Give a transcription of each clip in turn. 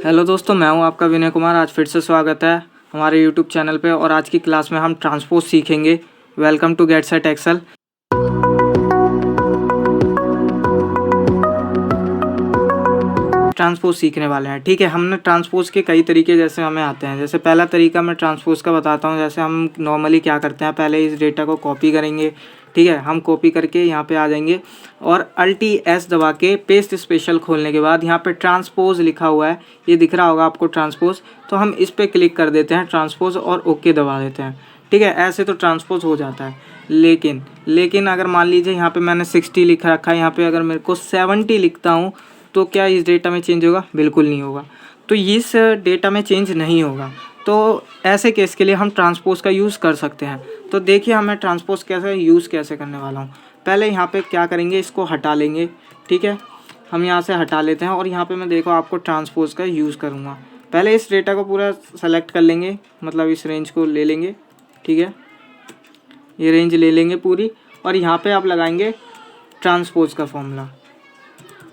Hello दोस्तों, मैं हूं आपका विनय कुमार। आज फिर से स्वागत है हमारे यूट्यूब चैनल पे और आज की क्लास में हम ट्रांसपोज सीखेंगे। Welcome to get set Excel. Transpose सीखने वाले हैं, ठीक है। हमने ट्रांसपोज के कई तरीके जैसे हमें आते हैं। जैसे पहला तरीका मैं ट्रांसपोज का बताता हूँ। जैसे हम नॉर्मली क्या करते हैं, पहले इस डेटा को कॉपी करेंगे, ठीक है। हम कॉपी करके यहाँ पे आ जाएंगे और Alt+S दबा के पेस्ट स्पेशल खोलने के बाद यहाँ पे ट्रांसपोज लिखा हुआ है, ये दिख रहा होगा आपको ट्रांसपोज। तो हम इस पर क्लिक कर देते हैं ट्रांसपोज और ओके दबा देते हैं, ठीक है। ऐसे तो ट्रांसपोज हो जाता है। लेकिन अगर मान लीजिए यहाँ पे मैंने 60 लिख रखा है, यहाँ पे अगर मेरे को 70 लिखता हूँ तो क्या इस डेटा में चेंज होगा? बिल्कुल नहीं होगा। तो इस डेटा में चेंज नहीं होगा। तो ऐसे केस के लिए हम ट्रांसपोज का यूज़ कर सकते हैं। तो देखिए हमें ट्रांसपोज कैसे करने वाला हूँ। पहले यहाँ पे क्या करेंगे, इसको हटा लेंगे, ठीक है। हम यहाँ से हटा लेते हैं और यहाँ पे मैं देखो आपको ट्रांसपोज का यूज़ करूँगा। पहले इस डेटा को पूरा सेलेक्ट कर लेंगे, मतलब इस रेंज को ले लेंगे, ठीक है। ये रेंज ले लेंगे पूरी और यहाँ पे आप लगाएंगे ट्रांसपोज का फॉर्मूला,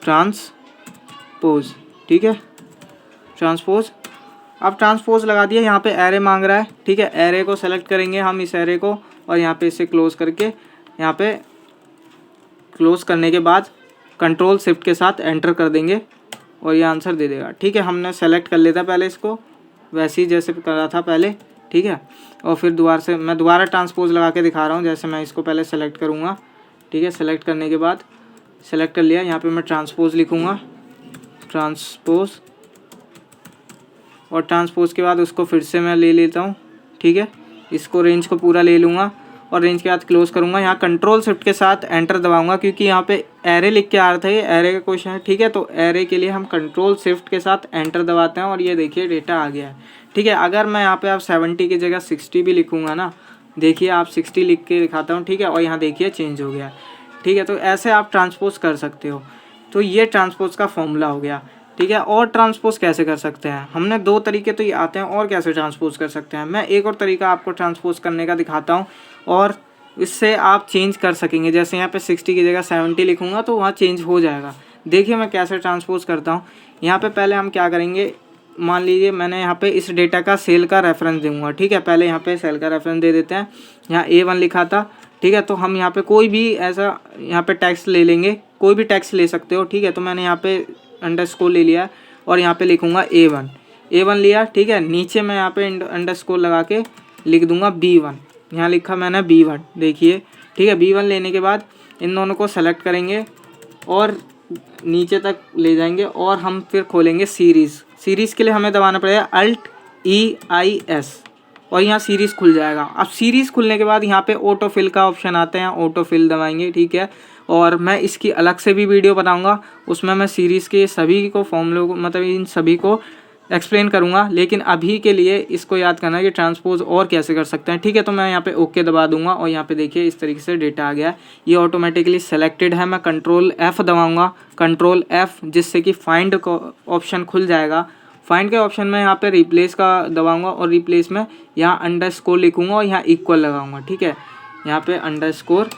ट्रांसपोज, ठीक है। ट्रांसपोज, अब ट्रांसपोज लगा दिया। यहाँ पे एरे मांग रहा है, ठीक है। एरे को सेलेक्ट करेंगे हम, इस एरे को, और यहाँ पे इसे क्लोज करके, यहाँ पे क्लोज करने के बाद कंट्रोल शिफ्ट के साथ एंटर कर देंगे और ये आंसर दे देगा, ठीक है। हमने सेलेक्ट कर लेता पहले इसको, वैसे ही जैसे करा था पहले, ठीक है। और फिर मैं दोबारा ट्रांसपोज लगा के दिखा रहा हूँ। जैसे मैं इसको पहले सेलेक्ट करूँगा, ठीक है। सेलेक्ट करने के बाद सेलेक्ट कर लिया, यहाँ पे मैं ट्रांसपोज लिखूँगा, ट्रांसपोज, और ट्रांसपोज के बाद उसको फिर से मैं ले लेता हूँ, ठीक है। इसको रेंज को पूरा ले लूँगा और रेंज के बाद क्लोज करूँगा। यहाँ कंट्रोल शिफ्ट के साथ एंटर दबाऊँगा क्योंकि यहाँ पे एरे लिख के आ रहा था, ये एरे का क्वेश्चन है, ठीक है। तो एरे के लिए हम कंट्रोल शिफ्ट के साथ एंटर दबाते हैं और ये देखिए डेटा आ गया है, ठीक है। अगर मैं यहाँ पे आप 70 की जगह 60 भी लिखूँगा ना, देखिए आप 60 लिख के दिखाता हूँ, ठीक है। और यहाँ देखिए चेंज हो गया, ठीक है। तो ऐसे आप ट्रांसपोज कर सकते हो। तो ये ट्रांसपोज का फॉर्मूला हो गया, ठीक है। और ट्रांसपोज कैसे कर सकते हैं, हमने दो तरीके तो ये आते हैं, और कैसे ट्रांसपोज कर सकते हैं। मैं एक और तरीका आपको ट्रांसपोज करने का दिखाता हूँ और इससे आप चेंज कर सकेंगे। जैसे यहाँ पे 60 की जगह 70 लिखूँगा तो वहाँ चेंज हो जाएगा। देखिए मैं कैसे ट्रांसपोज करता हूँ। यहाँ पे पहले हम क्या करेंगे, मान लीजिए मैंने यहाँ पे इस डेटा का सेल का रेफरेंस दूंगा, ठीक है। पहले यहाँ पे सेल का रेफरेंस दे देते हैं। यहाँ A1 लिखा था, ठीक है। तो हम यहाँ पे कोई भी ऐसा यहाँ पे टेक्स्ट ले लेंगे, कोई भी टेक्स्ट ले सकते हो, ठीक है। तो मैंने यहाँ पे अंडरस्कोर ले लिया और यहाँ पे लिखूँगा A1 लिया, ठीक है। नीचे मैं यहाँ पे अंडरस्कोर लगा के लिख दूँगा B1, यहाँ लिखा मैंने B1, देखिए, ठीक है। B1 लेने के बाद इन दोनों को सेलेक्ट करेंगे और नीचे तक ले जाएंगे और हम फिर खोलेंगे सीरीज़ के लिए हमें दबाना पड़ेगा Alt+EIS और यहाँ सीरीज़ खुल जाएगा। अब सीरीज़ खुलने के बाद यहाँ पे ऑटो फिल का ऑप्शन आता है, ऑटो फिल दबाएंगे, ठीक है। और मैं इसकी अलग से भी वीडियो बनाऊंगा, उसमें मैं सीरीज़ के सभी को फॉर्मूलों को, मतलब इन सभी को एक्सप्लेन करूंगा। लेकिन अभी के लिए इसको याद करना है कि ट्रांसपोज और कैसे कर सकते हैं, ठीक है। तो मैं यहाँ पे ओके दबा दूंगा और यहाँ पे देखिए इस तरीके से डेटा आ गया है। ये ऑटोमेटिकली सेलेक्टेड है। मैं कंट्रोल F दबाऊँगा, कंट्रोल F, जिससे कि फाइंड का ऑप्शन खुल जाएगा। फाइंड के ऑप्शन में यहाँ पे रिप्लेस का दबाऊंगा और रिप्लेस में यहाँ अंडरस्कोर लिखूँगा और यहाँ इक्वल लगाऊंगा, ठीक है। यहाँ पे अंडरस्कोर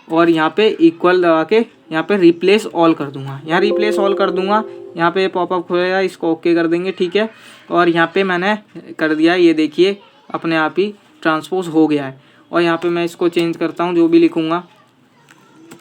और यहाँ पे इक्वल दबा के यहाँ पे रिप्लेस ऑल कर दूंगा। यहाँ रिप्लेस ऑल कर दूंगा, यहाँ पे पॉपअप खुलेगा, इसको ओके कर देंगे, ठीक है। और यहाँ पे मैंने कर दिया, ये देखिए अपने आप ही ट्रांसपोज हो गया है। और यहाँ पे मैं इसको चेंज करता हूँ, जो भी लिखूँगा,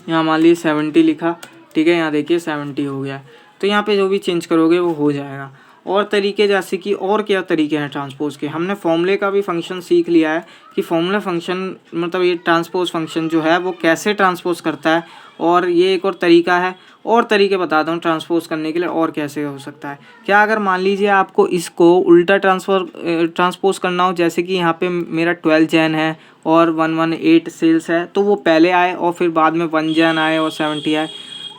यहाँ मान लीजिए 70 लिखा, ठीक है। यहाँ देखिए 70 हो गया है। तो यहाँ पे जो भी चेंज करोगे वो हो जाएगा। और तरीके जैसे कि और क्या तरीके हैं ट्रांसपोज के, हमने फॉर्मूले का भी फंक्शन सीख लिया है कि फॉर्मूला फंक्शन, मतलब ये ट्रांसपोज फंक्शन जो है वो कैसे ट्रांसपोज करता है। और ये एक और तरीका है, और तरीके बताता हूँ ट्रांसपोज करने के लिए और कैसे हो सकता है। क्या अगर मान लीजिए आपको इसको उल्टा ट्रांसपोज करना हो, जैसे कि यहाँ पे मेरा 12 जैन है और 118 सेल्स है, तो वो पहले आए और फिर बाद में 1 जैन आए और 70 आए,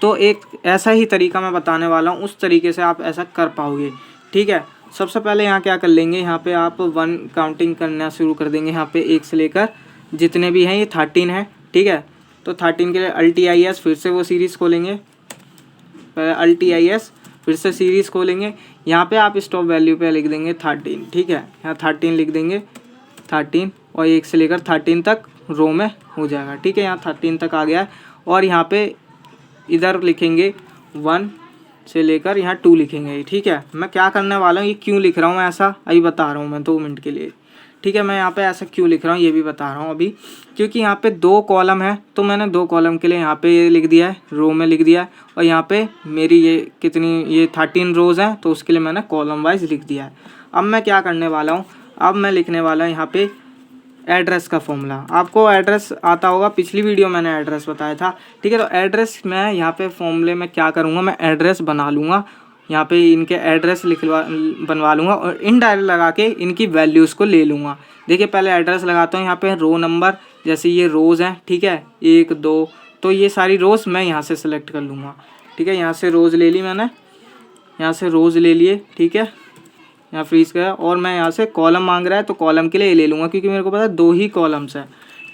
तो एक ऐसा ही तरीका मैं बताने वाला हूँ, उस तरीके से आप ऐसा कर पाओगे, ठीक है। सबसे पहले यहाँ क्या कर लेंगे, यहाँ पे आप 1 काउंटिंग करना शुरू कर देंगे। यहाँ पे 1 से लेकर जितने भी हैं, ये 13 है, ठीक है। तो 13 के लिए Alt+IS, फिर से वो सीरीज़ खोलेंगे, Alt+IS, फिर से सीरीज़ खोलेंगे। यहाँ पे आप स्टॉप वैल्यू पे लिख देंगे 13, ठीक है। यहाँ 13 लिख देंगे, 13, और 1 से लेकर 13 तक रो में हो जाएगा, ठीक है। यहाँ 13 तक आ गया है। और यहाँ पे इधर लिखेंगे 1 से लेकर यहाँ 2 लिखेंगे, ठीक है। मैं क्या करने वाला हूँ, ये क्यों लिख रहा हूँ मैं ऐसा अभी बता रहा हूँ मैं 2 मिनट के लिए, ठीक है। मैं यहाँ पे ऐसा क्यों लिख रहा हूँ ये भी बता रहा हूँ अभी, क्योंकि यहाँ पे 2 कॉलम है तो मैंने 2 कॉलम के लिए यहाँ पे ये लिख दिया है, रो में लिख दिया है। और यहाँ पे मेरी ये कितनी, ये 13 रोज़ हैं तो उसके लिए मैंने कॉलम वाइज लिख दिया है। अब मैं क्या करने वाला हूँ, अब मैं लिखने वाला हूँ यहाँ पे एड्रेस का फॉर्मूला। आपको एड्रेस आता होगा, पिछली वीडियो मैंने एड्रेस बताया था, ठीक है। तो एड्रेस मैं यहाँ पे फॉर्मूले में क्या करूँगा, मैं एड्रेस बना लूँगा, यहाँ पे इनके एड्रेस बनवा लूँगा और इनडायरेक्ट लगा के इनकी वैल्यूज़ को ले लूँगा। देखिए पहले एड्रेस लगाता हूँ, यहाँ पे रो नंबर, जैसे ये रोज़ हैं, ठीक है, 1 2, तो ये सारी रोज़ मैं यहाँ से सिलेक्ट कर लूँगा, ठीक है। यहाँ से रोज़ ले ली मैंने, यहाँ से रोज़ ले लिए, ठीक है, यहाँ फ्रीज गया। और मैं यहाँ से कॉलम मांग रहा है तो कॉलम के लिए ये ले लूँगा, क्योंकि मेरे को पता है 2 ही कॉलम्स है,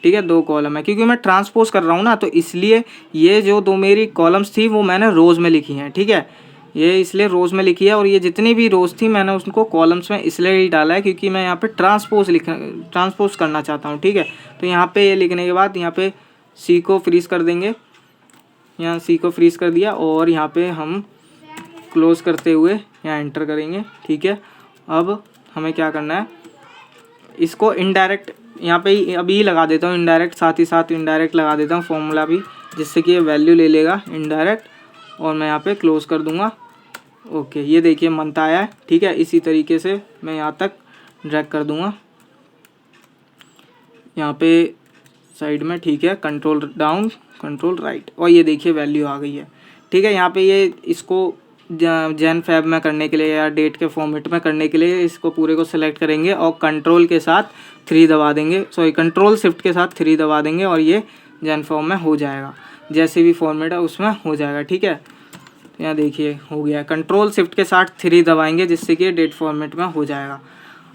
ठीक है, 2 कॉलम है, क्योंकि मैं ट्रांसपोज कर रहा हूँ ना, तो इसलिए ये जो 2 मेरी कॉलम्स थी वो मैंने रोज़ में लिखी हैं, ठीक है, ये इसलिए रोज़ में लिखी है। और ये जितनी भी रोज़ थी मैंने उसको कॉलम्स में इसलिए ही डाला है क्योंकि मैं यहाँ पे ट्रांसपोज करना चाहता हूँ, ठीक है। तो यहाँ पे ये लिखने के बाद यहाँ पे सी को फ्रीज कर देंगे, यहाँ सी को फ्रीज कर दिया और यहाँ पे हम क्लोज करते हुए यहाँ एंटर करेंगे, ठीक है। अब हमें क्या करना है, इसको इनडायरेक्ट यहाँ पे अभी लगा देता हूँ, इनडायरेक्ट साथ ही साथ इनडायरेक्ट लगा देता हूँ फॉर्मूला भी, जिससे कि ये वैल्यू ले लेगा इनडायरेक्ट। और मैं यहाँ पे क्लोज कर दूँगा, ओके। ये देखिए मंथ आया है, ठीक है। इसी तरीके से मैं यहाँ तक ड्रैग कर दूँगा यहाँ पे साइड में, ठीक है, कंट्रोल डाउन कंट्रोल राइट, और ये देखिए वैल्यू आ गई है, ठीक है। यहाँ पे ये इसको जैन फैब में करने के लिए या डेट के फॉर्मेट में करने के लिए इसको पूरे को सिलेक्ट करेंगे और कंट्रोल के साथ 3 दबा देंगे, सॉरी कंट्रोल शिफ्ट के साथ 3 दबा देंगे और ये जैन फॉर्म में हो जाएगा, जैसे भी फॉर्मेट है उसमें हो जाएगा, ठीक है। तो यहाँ देखिए हो गया, कंट्रोल शिफ्ट के साथ 3 दबाएंगे जिससे कि डेट फॉर्मेट में हो जाएगा।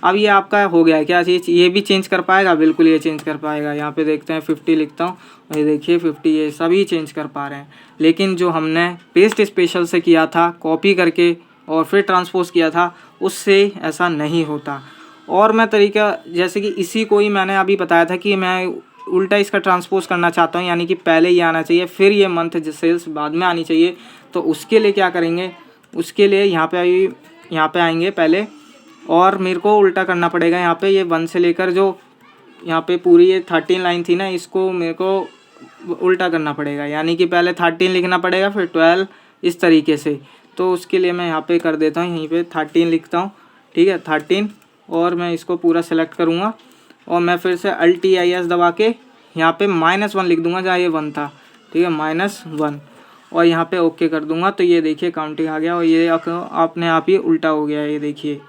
अब ये आपका हो गया है, क्या चीज़ ये भी चेंज कर पाएगा, बिल्कुल ये चेंज कर पाएगा। यहाँ पे देखते हैं 50 लिखता हूँ और ये देखिए 50, ये सभी चेंज कर पा रहे हैं। लेकिन जो हमने पेस्ट स्पेशल से किया था, कॉपी करके और फिर ट्रांसपोज किया था, उससे ऐसा नहीं होता। और मैं तरीका, जैसे कि इसी को ही मैंने अभी बताया था कि मैं उल्टा इसका ट्रांसपोज करना चाहता हूँ, यानी कि पहले ये आना चाहिए फिर ये मंथ सेल्स बाद में आनी चाहिए। तो उसके लिए क्या करेंगे, उसके लिए यहाँ पे आएंगे पहले, और मेरे को उल्टा करना पड़ेगा। यहाँ पे ये 1 से लेकर जो यहाँ पे पूरी ये 13 लाइन थी ना, इसको मेरे को उल्टा करना पड़ेगा, यानी कि पहले 13 लिखना पड़ेगा फिर 12, इस तरीके से। तो उसके लिए मैं यहाँ पे कर देता हूँ, यहीं पे 13 लिखता हूँ, ठीक है, 13, और मैं इसको पूरा सेलेक्ट करूँगा और मैं फिर से Alt+IS दबा के यहाँ पे -1 लिख दूँगा जहाँ ये 1 था, ठीक है, -1, और यहाँ पे ओके कर दूँगा। तो ये देखिए काउंटिंग आ गया और ये अपने आप ही उल्टा हो गया, ये देखिए,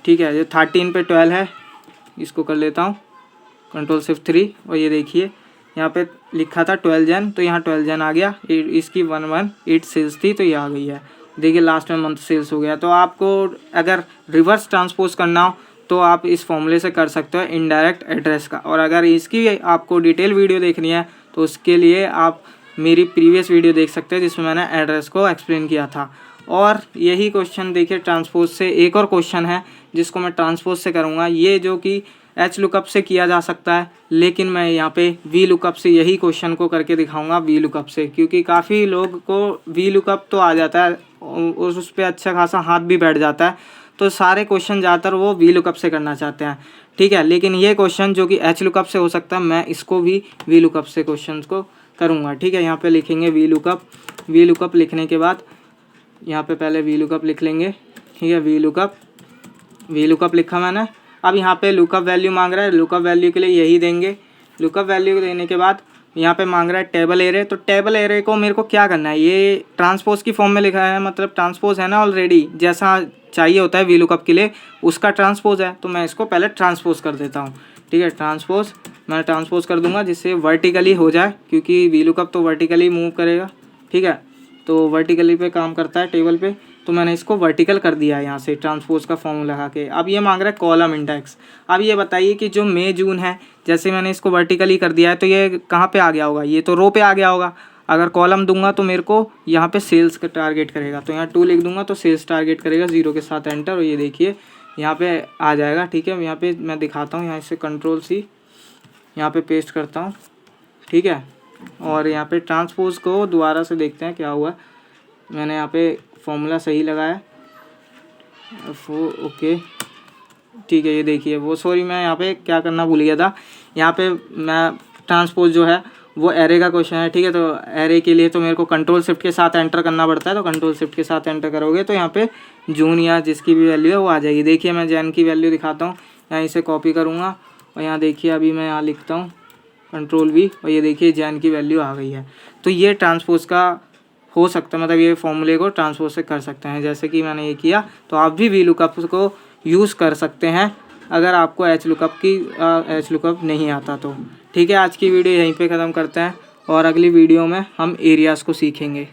ठीक है। ये 13 पे 12 है, इसको कर लेता हूँ कंट्रोल शिफ्ट 3, और ये देखिए यहाँ पे लिखा था 12 जन, तो यहाँ 12 जन आ गया। इसकी 118 सेल्स थी तो ये आ गई है, देखिए लास्ट में मंथ सेल्स हो गया। तो आपको अगर रिवर्स ट्रांसपोज करना हो तो आप इस फॉर्मूले से कर सकते हो इनडायरेक्ट एड्रेस का। और अगर इसकी आपको डिटेल वीडियो देखनी है तो उसके लिए आप मेरी प्रीवियस वीडियो देख सकते हैं जिसमें मैंने एड्रेस को एक्सप्लेन किया था। और यही क्वेश्चन देखिए ट्रांसपोज से एक और क्वेश्चन है जिसको मैं ट्रांसपोज से करूँगा, ये जो कि एच लुकअप से किया जा सकता है, लेकिन मैं यहाँ पे वी लुकअप से यही क्वेश्चन को करके दिखाऊंगा वी लुकअप से, क्योंकि काफ़ी लोग को वी लुकअप तो आ जाता है और उस पर अच्छा खासा हाथ भी बैठ जाता है, तो सारे क्वेश्चन ज़्यादातर वो वी लुकअप से करना चाहते हैं, ठीक है। लेकिन ये क्वेश्चन जो कि एच लुकअप से हो सकता है, मैं इसको भी वी लुकअप से क्वेश्चन को करूँगा, ठीक है। यहाँ पर लिखेंगे वी लुकअप लिखने के बाद यहाँ पे पहले वी लुकअप लिख लेंगे, ठीक है, वी लुकअप लिखा मैंने। अब यहाँ पे लुकअप वैल्यू मांग रहा है, लुकअप वैल्यू के लिए यही देंगे। लुकअप वैल्यू देने के बाद यहाँ पे मांग रहा है टेबल एरे, तो टेबल एरे को मेरे को क्या करना है, ये ट्रांसपोज की फॉर्म में लिखा है, मतलब ट्रांसपोज है ना ऑलरेडी, जैसा चाहिए होता है वी लुकअप के लिए उसका ट्रांसपोज है, तो मैं इसको पहले ट्रांसपोज कर देता हूँ, ठीक है। मैं ट्रांसपोज कर दूँगा जिससे वर्टिकली हो जाए, क्योंकि वी लुकअप तो वर्टिकली मूव करेगा, ठीक है, तो वर्टिकली पे काम करता है टेबल पे, तो मैंने इसको वर्टिकल कर दिया है यहाँ से ट्रांसपोज का फॉर्मूला लगा के। अब ये मांग रहा है कॉलम इंडेक्स। अब ये बताइए कि जो मई जून है, जैसे मैंने इसको वर्टिकली कर दिया है तो ये कहाँ पे आ गया होगा, ये तो रो पे आ गया होगा। अगर कॉलम दूंगा तो मेरे को यहाँ पे सेल्स का टारगेट करेगा, तो यहाँ 2 लिख दूंगा तो सेल्स टारगेट करेगा 0 के साथ एंटर, और ये देखिए यहाँ पे आ जाएगा, ठीक है। यहाँ पे मैं दिखाता हूँ, यहाँ से कंट्रोल C यहाँ पे पेस्ट करता हूँ, ठीक है। और यहाँ पे ट्रांसपोज को दोबारा से देखते हैं क्या हुआ। मैंने यहाँ पे फॉर्मूला सही लगाया ओके ठीक है। ये देखिए वो सॉरी मैं यहाँ पे क्या करना भूल गया था, यहाँ पे मैं ट्रांसपोज जो है वो एरे का क्वेश्चन है, ठीक है। तो एरे के लिए तो मेरे को कंट्रोल शिफ्ट के साथ एंटर करना पड़ता है, तो कंट्रोल शिफ्ट के साथ एंटर करोगे तो यहाँ पे जून या जिसकी भी वैल्यू है वो आ जाएगी। देखिए मैं जैन की वैल्यू दिखाता हूँ, यहाँ इसे कॉपी करूँगा और यहाँ देखिए अभी मैं यहाँ लिखता हूँ कंट्रोल वी और ये देखिए जैन की वैल्यू आ गई है। तो ये ट्रांसपोज का हो सकता है, मतलब ये फॉर्मूले को ट्रांसपोज से कर सकते हैं जैसे कि मैंने ये किया। तो आप भी वी लुकअप को यूज़ कर सकते हैं अगर आपको एच लुकअप नहीं आता तो। ठीक है, आज की वीडियो यहीं पे ख़त्म करते हैं और अगली वीडियो में हम एरियाज़ को सीखेंगे।